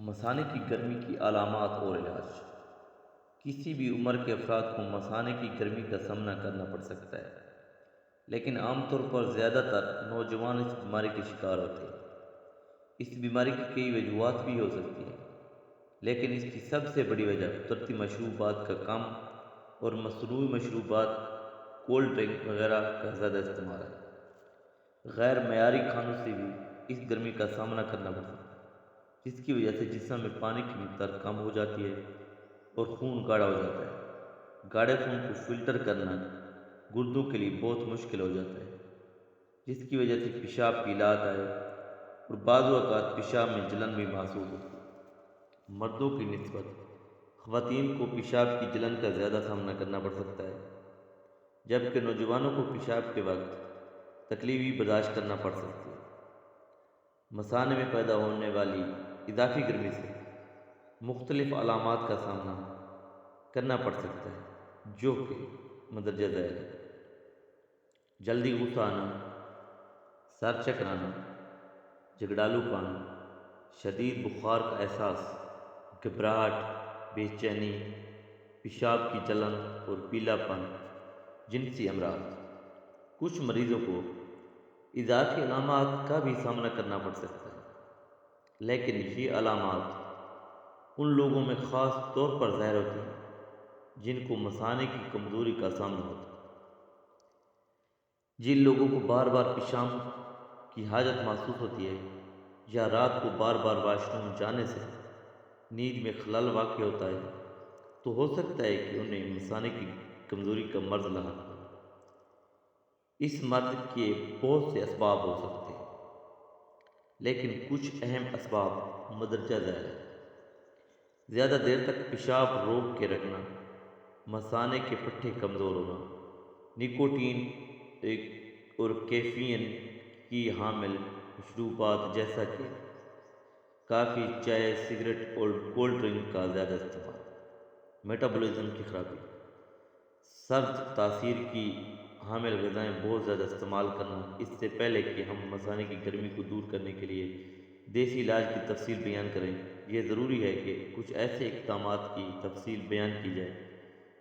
مثانے کی گرمی کی علامات اور علاج۔ کسی بھی عمر کے افراد کو مثانے کی گرمی کا سامنا کرنا پڑ سکتا ہے، لیکن عام طور پر زیادہ تر نوجوان اس بیماری کے شکار ہوتے ہیں۔ اس بیماری کی کئی وجوہات بھی ہو سکتی ہیں، لیکن اس کی سب سے بڑی وجہ قدرتی مشروبات کا کم اور مصنوعی مشروبات، کولڈ ڈرنک وغیرہ کا زیادہ استعمال ہے۔ غیر معیاری کھانوں سے بھی اس گرمی کا سامنا کرنا پڑ سکتا ہے، جس کی وجہ سے جسم میں پانی کی مقدار کم ہو جاتی ہے اور خون گاڑھا ہو جاتا ہے۔ گاڑھے خون کو فلٹر کرنا گردوں کے لیے بہت مشکل ہو جاتا ہے، جس کی وجہ سے پیشاب کی لات آئے اور بعض اوقات پیشاب میں جلن بھی محسوس ہوتی ہے۔ مردوں کی نسبت خواتین کو پیشاب کی جلن کا زیادہ سامنا کرنا پڑ سکتا ہے، جبکہ نوجوانوں کو پیشاب کے وقت تکلیف بھی برداشت کرنا پڑ سکتی ہے۔ مثانے میں پیدا ہونے والی اضافی گرمی سے مختلف علامات کا سامنا کرنا پڑ سکتا ہے، جو کہ مندرجہ ذیل ہے: جلدی غصہ آنا، سر چکرانا، جھگڑالو پن، شدید بخار کا احساس، گھبراہٹ، بے چینی، پیشاب کی جلن اور پیلا پن۔ جنسی امراض: کچھ مریضوں کو اضافی علامات کا بھی سامنا کرنا پڑ سکتا ہے، لیکن یہ علامات ان لوگوں میں خاص طور پر ظاہر ہوتی ہیں جن کو مثانے کی کمزوری کا سامنا ہوتا ہے۔ جن لوگوں کو بار بار پیشاب کی حاجت محسوس ہوتی ہے یا رات کو بار بار واش روم جانے سے نیند میں خلل واقع ہوتا ہے، تو ہو سکتا ہے کہ انہیں مثانے کی کمزوری کا مرض لاحق ہو۔ اس مرض کے بہت سے اسباب ہو سکتے ہیں، لیکن کچھ اہم اسباب مندرجہ ذیل ہیں: زیادہ دیر تک پیشاب روک کے رکھنا، مثانے کے پٹھے کمزور ہونا، نکوٹین اور کیفین کی حامل مشروبات جیسا کہ کافی، چائے، سگریٹ اور کولڈ ڈرنک کا زیادہ استعمال، میٹابولزم کی خرابی، سرد تاثیر کی حامل غذائیں بہت زیادہ استعمال کرنا۔ اس سے پہلے کہ ہم مثانے کی گرمی کو دور کرنے کے لیے دیسی علاج کی تفصیل بیان کریں، یہ ضروری ہے کہ کچھ ایسے اقدامات کی تفصیل بیان کی جائے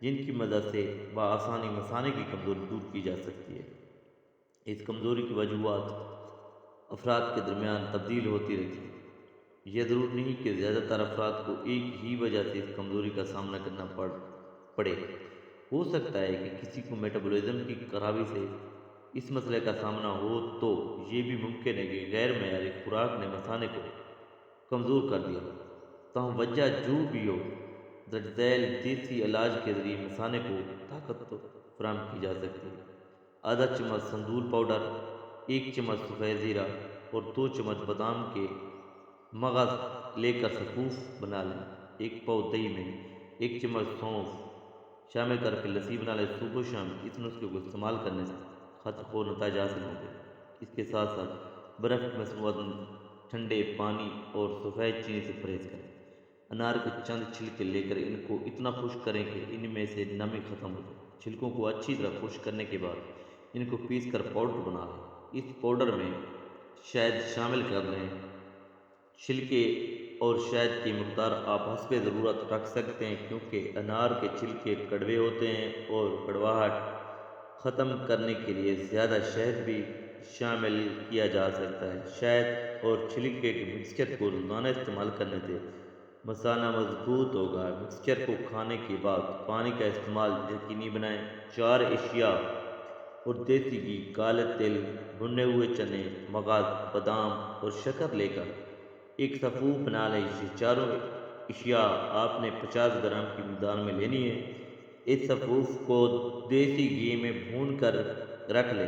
جن کی مدد سے بآسانی مثانے کی کمزوری دور کی جا سکتی ہے۔ اس کمزوری کی وجوہات افراد کے درمیان تبدیل ہوتی رہتی ہیں۔ یہ ضروری نہیں کہ زیادہ تر افراد کو ایک ہی وجہ سے اس کمزوری کا سامنا کرنا پڑے۔ ہو سکتا ہے کہ کسی کو میٹابولزم کی خرابی سے اس مسئلے کا سامنا ہو، تو یہ بھی ممکن ہے کہ غیر معیاری خوراک نے مثانے کو کمزور کر دیا ہو۔ تاہم وجہ جو بھی ہو، درج ذیل دیسی علاج کے ذریعے مثانے کو طاقت فراہم کی جا سکتی ہے۔ آدھا چمچ سندول پاؤڈر، 1 چمچ سفید زیرہ اور 2 چمچ بادام کے مغز لے کر سفوف بنا لیں۔ 1 پاؤ دہی میں 1 چمچ سونف شامل کر کے لسی بنا لیں۔ صبح و شام اس نسخے کو استعمال کرنے سے خطر خور نتائج حاصل ہوں گے۔ اس کے ساتھ ساتھ برف کی مصنوعات، ٹھنڈے پانی اور سفید چینی سے پرہیز کریں۔ انار کے چند چھلکے لے کر ان کو اتنا خشک کریں کہ ان میں سے نمی ختم ہو جائے۔ چھلکوں کو اچھی طرح خشک کرنے کے بعد ان کو پیس کر پاؤڈر بنا لیں۔ اس پاؤڈر میں شہد شامل کر لیں۔ چھلکے اور شہد کی مقدار آپ حسب ضرورت رکھ سکتے ہیں، کیونکہ انار کے چھلکے کڑوے ہوتے ہیں اور کڑواہٹ ختم کرنے کے لیے زیادہ شہد بھی شامل کیا جا سکتا ہے۔ شہد اور چھلکے کے مکسچر کو روزانہ استعمال کرنے سے مثانہ مضبوط ہوگا۔ مکسچر کو کھانے کے بعد پانی کا استعمال یقینی بنائیں۔ 4 اشیاء اور دیسی گھی، کالے تل، بھنے ہوئے چنے، مغز، بادام اور شکر لے کر ایک سفوف بنا لیں۔ یہ چاروں اشیاء آپ نے 50 گرام کی مقدار میں لینی ہے۔ اس سفوف کو دیسی گھی میں بھون کر رکھ لیں۔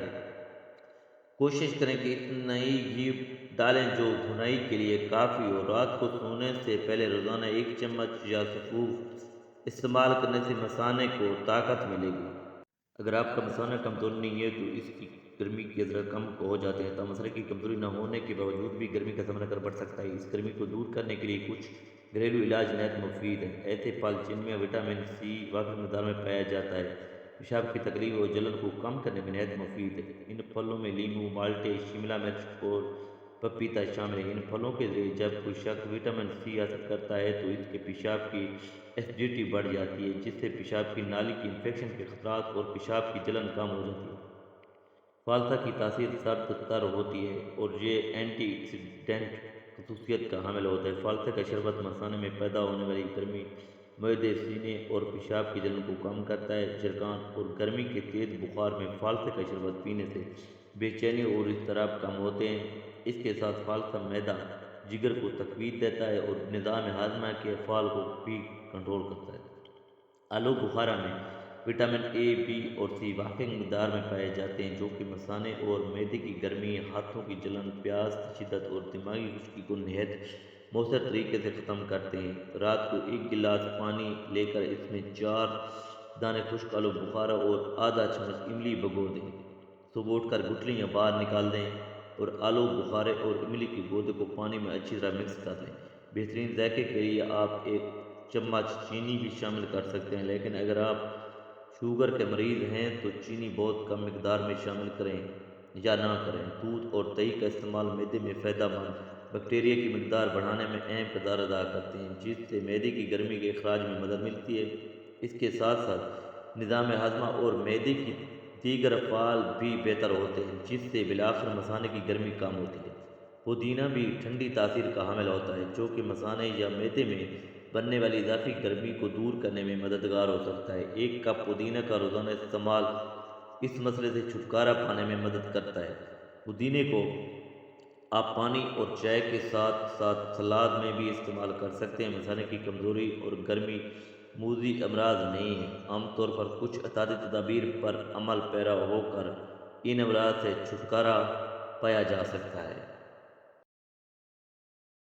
کوشش کریں کہ اتنا ہی گھی ڈالیں جو بھنائی کے لیے کافی ہو۔ رات کو سونے سے پہلے روزانہ 1 چمچ یا سفوف استعمال کرنے سے مثانے کو طاقت ملے گی۔ اگر آپ کا مثانہ کمزور نہیں ہے تو اس کی گرمی کے اثرات کم ہو جاتے ہیں، تاہم مثانے کی کمزوری نہ ہونے کے باوجود بھی گرمی کا سامنا کرنا پڑ سکتا ہے۔ اس گرمی کو دور کرنے کے لیے کچھ گھریلو علاج نہایت مفید ہیں۔ ایتھے پھل جن میں وٹامن سی وافر مقدار میں پایا جاتا ہے، پیشاب کی تکلیف اور جلن کو کم کرنے میں نہایت مفید ہے۔ ان پھلوں میں لیموں، مالٹے، شملہ مرچ اور پپیتا شامل ہے۔ ان پھلوں کے ذریعے جب کوئی شخص وٹامن سی حاصل کرتا ہے تو اس کے پیشاب کی ایسیڈیٹی بڑھ جاتی ہے، جس سے پیشاب کی نالی کی انفیکشن کے خطرات اور پیشاب کی جلن کم ہو جاتی ہے۔ فالسا کی تاثیر سرد تر ہوتی ہے اور یہ اینٹی آکسیڈنٹ خصوصیت کا حامل ہوتا ہے۔ فالسا کا شربت مثانے میں پیدا ہونے والی گرمی، معدے، سینے اور پیشاب کی جلن کو کم کرتا ہے۔ جرگان اور گرمی کے تیز بخار میں فالسا کا شربت پینے سے بے چینی اور اضطراب کم ہوتے ہیں۔ اس کے ساتھ فالسا معدہ، جگر کو تقویت دیتا ہے اور نظام ہاضمہ کے افعال کو بھی کنٹرول کرتا ہے۔ آلو بخارا میں وٹامن اے، بی اور سی وافر مقدار میں پائے جاتے ہیں، جو کہ مثانے اور معدے کی گرمی، ہاتھوں کی جلن، پیاس کی شدت اور دماغی خشکی کو نہایت مؤثر طریقے سے ختم کرتے ہیں۔ رات کو ایک گلاس پانی لے کر اس میں 4 دانے خشک آلو بخارا اور آدھا چمچ املی بھگو دیں۔ صبح اٹھ کر گٹلیاں باہر نکال دیں اور آلو بخارے اور املی کے گودے کو پانی میں اچھی طرح مکس کر لیں۔ بہترین ذائقے کے لیے آپ 1 چمچ چینی بھی شامل کر سکتے ہیں، لیکن اگر آپ شوگر کے مریض ہیں تو چینی بہت کم مقدار میں شامل کریں یا نہ کریں۔ دودھ اور دہی کا استعمال معدے میں فائدہ مند بیکٹیریا کی مقدار بڑھانے میں اہم کردار ادا کرتے ہیں، جس سے معدے کی گرمی کے اخراج میں مدد ملتی ہے۔ اس کے ساتھ ساتھ نظام ہاضمہ اور معدے کی دیگر افعال بھی بہتر ہوتے ہیں، جس سے بالآخر مثانے کی گرمی کم ہوتی ہے۔ پودینہ بھی ٹھنڈی تاثیر کا حامل ہوتا ہے، جو کہ مثانے یا معدے میں بننے والی اضافی گرمی کو دور کرنے میں مددگار ہو سکتا ہے۔ 1 کپ پودینہ کا روزانہ استعمال اس مسئلے سے چھٹکارا پانے میں مدد کرتا ہے۔ پودینے کو آپ پانی اور چائے کے ساتھ ساتھ سلاد میں بھی استعمال کر سکتے ہیں۔ مثانے کی کمزوری اور گرمی موذی امراض نہیں ہیں۔ عام طور پر کچھ احتیاطی تدابیر پر عمل پیرا ہو کر ان امراض سے چھٹکارا پایا جا سکتا ہے۔